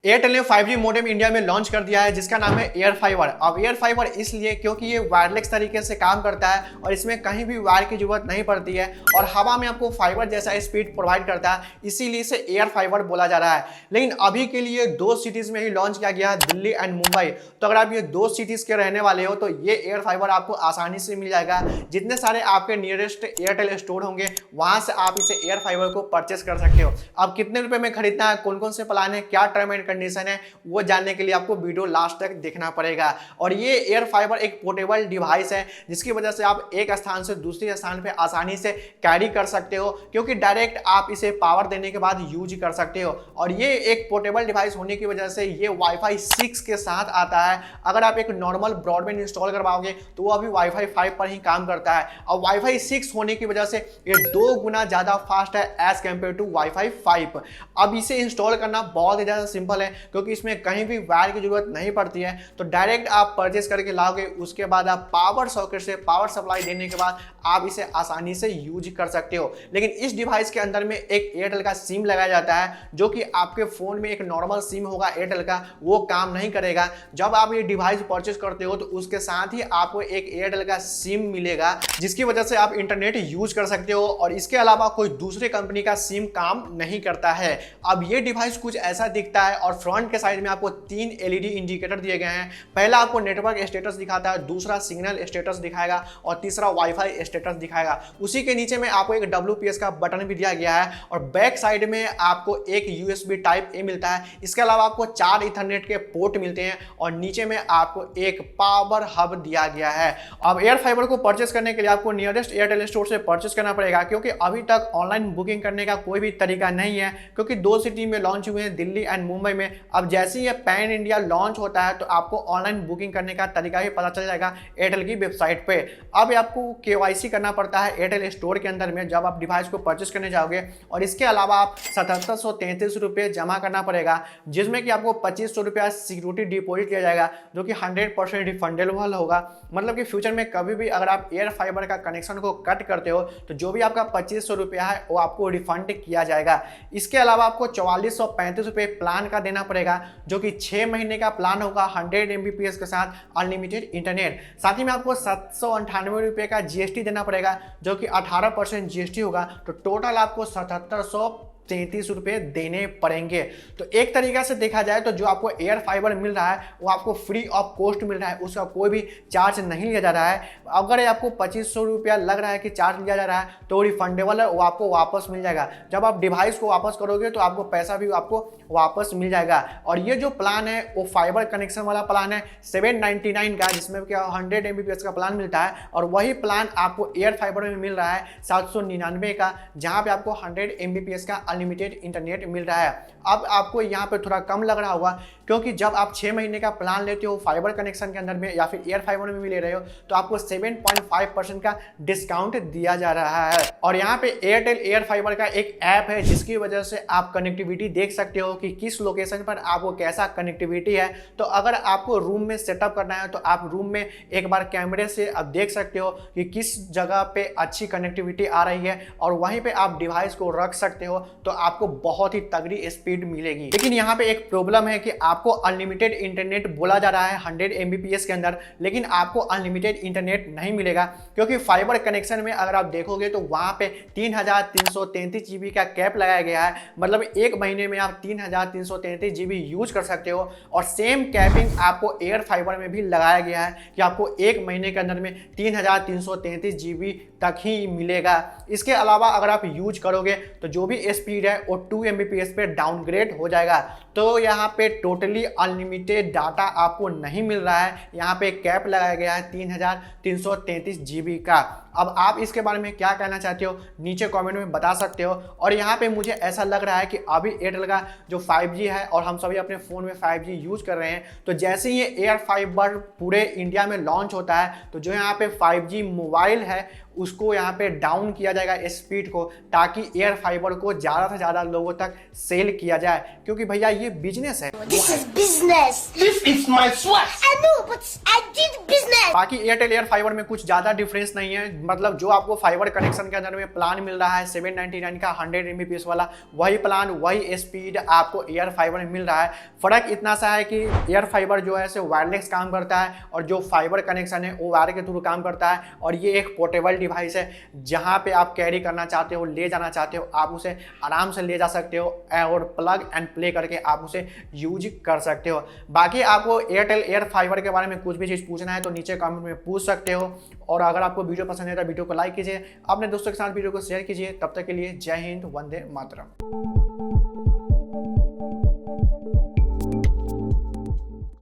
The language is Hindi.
एयरटेल ने 5G मॉडेम इंडिया में लॉन्च कर दिया है जिसका नाम है एयर फाइबर। अब एयर फाइबर इसलिए क्योंकि ये वायरलेस तरीके से काम करता है और इसमें कहीं भी वायर की जरूरत नहीं पड़ती है और हवा में आपको फाइबर जैसा स्पीड प्रोवाइड करता है, इसीलिए इसे एयर फाइबर बोला जा रहा है। लेकिन अभी के लिए दो सिटीज में ही लॉन्च किया गया है, दिल्ली एंड मुंबई। तो अगर आप ये दो सिटीज के रहने वाले हो तो ये एयर फाइबर आपको आसानी से मिल जाएगा। जितने सारे आपके नियरेस्ट एयरटेल स्टोर होंगे वहां से आप इसे एयर फाइबर को परचेस कर सकते हो। अब कितने रुपए में खरीदना है, कौन कौन से प्लान है, क्या टर्म एंड कंडीशन है, वो जानने के लिए आपको वीडियो लास्ट तक देखना पड़ेगा। और ये एयर फाइबर एक पोर्टेबल डिवाइस है जिसकी वजह से आप एक स्थान से दूसरे स्थान पे आसानी से कैरी कर सकते हो, क्योंकि डायरेक्ट आप इसे पावर देने के बाद यूज कर सकते हो। और ये एक पोर्टेबल डिवाइस होने की वजह से ये वाईफाई 6 के साथ आता है। अगर आप एक नॉर्मल ब्रॉडबैंड इंस्टॉल करवाओगे तो वो अभी वाईफाई 5 पर ही काम करता है। और वाईफाई 6 होने की वजह से ये 2 गुना ज्यादा फास्ट है एज कंपेयर टू वाईफाई 5। अब इसे इंस्टॉल करना बहुत ही ज्यादा सिंपल है क्योंकि इसमें कहीं भी वायर की जरूरत नहीं पड़ती है। तो डायरेक्ट आप परचेस करके लाओगे, उसके बाद आप पावर सॉकेट से पावर सप्लाई देने के बाद आप इसे आसानी से यूज कर सकते हो। लेकिन इस डिवाइस के अंदर में एक एयरटेल का सिम लगाया जाता है जो कि आपके फोन में एक नॉर्मल सिम होगा एयरटेल का, वो काम नहीं करेगा। जब आप ये डिवाइस परचेस करते हो तो उसके साथ ही आपको एक एयरटेल का सिम मिलेगा जिसकी वजह से आप इंटरनेट यूज कर सकते हो और इसके अलावा कोई दूसरे कंपनी का सिम काम नहीं करता है। अब ये डिवाइस कुछ ऐसा दिखता है और फ्रंट के साइड में आपको 3 एलईडी इंडिकेटर दिए गए हैं। पहला आपको नेटवर्क स्टेटस दिखाता है, दूसरा सिग्नल स्टेटस दिखाएगा और तीसरा वाईफाई स्टेटस दिखाएगा। उसी के नीचे में आपको एक WPS का बटन भी दिया गया है और बैक साइड में आपको एक USB टाइप ए मिलता है। इसके अलावा आपको 4 ईथरनेट के पोर्ट मिलते हैं और नीचे में आपको एक पावर हब दिया गया है। अब एयर फाइबर को परचेस करने के लिए आपको नियरेस्ट एयरटेल स्टोर से परचेस करना पड़ेगा, क्योंकि अभी तक ऑनलाइन बुकिंग करने का कोई भी तरीका नहीं है, क्योंकि 2 सिटी में लॉन्च हुए हैं, दिल्ली एंड मुंबई में। अब जैसे ही ये पैन इंडिया लॉन्च होता है तो आपको ऑनलाइन बुकिंग करने का तरीका भी पता चल जाएगा एयरटेल की वेबसाइट पे। अब आपको KYC करना पड़ता है एयरटेल स्टोर के अंदर में जब आप डिवाइस को परचेस करने जाओगे, और इसके अलावा आप 7733 रुपये जमा करना पड़ेगा, जिसमें कि आपको 2500 रुपया सिक्योरिटी डिपॉजिट किया जाएगा जो कि 100% रिफंडेबल होगा। मतलब कि फ्यूचर में कभी भी अगर आप एयर फाइबर का कनेक्शन को कट करते हो तो जो भी आपका 2500 रुपया है वो आपको रिफंड किया जाएगा। इसके अलावा आपको 4435 रुपये प्लान का देना पड़ेगा जो कि 6 महीने का प्लान होगा 100 MBPS के साथ अनलिमिटेड इंटरनेट। साथ ही में आपको 798 रुपये का GST देना पड़ेगा जो कि 18% GST होगा। तो टोटल आपको 7733 रुपये देने पड़ेंगे। तो एक तरीका से देखा जाए तो जो आपको एयर फाइबर मिल रहा है वो आपको फ्री ऑफ कॉस्ट मिल रहा है, उसका कोई भी चार्ज नहीं लिया जा रहा है। अगर आपको 2500 रुपया लग रहा है कि चार्ज लिया जा रहा है तो रिफंडेबल है, वो आपको वापस मिल जाएगा। जब आप डिवाइस को वापस करोगे तो आपको पैसा भी आपको वापस मिल जाएगा। और ये जो प्लान है वो फाइबर कनेक्शन वाला प्लान है 799 का, जिसमें क्या 100 MBPS का प्लान मिलता है। और वही प्लान आपको एयर फाइबर में मिल रहा है 799 का, जहां पे आपको 100 MBPS का अनलिमिटेड इंटरनेट मिल रहा है। अब आपको यहाँ पे थोड़ा कम लग रहा होगा क्योंकि जब आप 6 महीने का प्लान लेते हो फाइबर कनेक्शन के अंदर में या फिर एयर फाइबर में भी ले रहे हो तो आपको 7.5% का डिस्काउंट दिया जा रहा है। और यहाँ पे एयरटेल एयर फाइबर का एक ऐप है जिसकी वजह से आप कनेक्टिविटी देख सकते हो कि किस लोकेशन पर आपको कैसा कनेक्टिविटी है। तो अगर आपको रूम में सेटअप करना है तो आप रूम में एक बार कैमरे से आप देख सकते हो कि किस जगह पे अच्छी कनेक्टिविटी आ रही है और वहीं पे आप डिवाइस को रख सकते हो, तो आपको बहुत ही तगड़ी स्पीड मिलेगी। लेकिन यहाँ पे एक प्रॉब्लम है कि आपको अनलिमिटेड इंटरनेट बोला जा रहा है 100 MBPS के अंदर, लेकिन आपको अनलिमिटेड इंटरनेट नहीं मिलेगा क्योंकि फाइबर कनेक्शन में अगर आप देखोगे तो वहां पे 3333 GB का कैप लगाया गया है। मतलब एक महीने में आप 3333 GB यूज कर सकते हो। और सेम कैपिंग आपको एयर फाइबर में भी लगाया गया है कि आपको एक महीने के अंदर में 3333 GB तक ही मिलेगा। इसके अलावा अगर आप यूज करोगे तो जो भी स्पीड है वो 2 MBPS पे डाउनग्रेड हो जाएगा। तो यहाँ पे टोटली अनलिमिटेड डाटा आपको नहीं मिल रहा है। यहाँ पे कैप लगाया गया है 3333 GB का। अब आप इसके बारे में क्या कहना चाहते हो नीचे कमेंट में बता सकते हो। और यहाँ पे मुझे ऐसा लग रहा है कि अभी एयरटेल का जो 5G है और हम सभी अपने फ़ोन में 5G यूज कर रहे हैं, तो जैसे ही ये एयर फाइबर पूरे इंडिया में लॉन्च होता है तो जो यहाँ पे 5G मोबाइल है उसको यहाँ पे डाउन किया जाएगा स्पीड को, ताकि एयर फाइबर को ज़्यादा से ज़्यादा लोगों तक सेल किया जाए, क्योंकि भैया ये बिजनेस है। This is business. This is my sweat. I know, but I did business. बाकी एयरटेल एयर फाइबर में कुछ ज़्यादा डिफरेंस नहीं है। मतलब जो आपको फाइबर कनेक्शन के अंदर में प्लान मिल रहा है 799 का 100 Mbps वाला, वही प्लान वही स्पीड आपको एयर फाइबर में मिल रहा है। फर्क इतना सा है कि एयर फाइबर जो है से वायरलेस काम करता है और जो फाइबर कनेक्शन है वो वायर के थ्रू काम करता है। और ये एक पोर्टेबल डिवाइस है, जहाँ पे आप कैरी करना चाहते हो, ले जाना चाहते हो, आप उसे आराम से ले जा सकते हो और प्लग एंड प्ले करके आप उसे यूज कर सकते हो। बाकी आपको एयरटेल एयर फाइबर के बारे में कुछ भी चीज़ पूछना है तो नीचे कमेंट में पूछ सकते हो। और अगर आपको वीडियो पसंद है तो वीडियो को लाइक कीजिए, अपने दोस्तों के साथ वीडियो को शेयर कीजिए। तब तक के लिए जय हिंद, वंदे मातरम।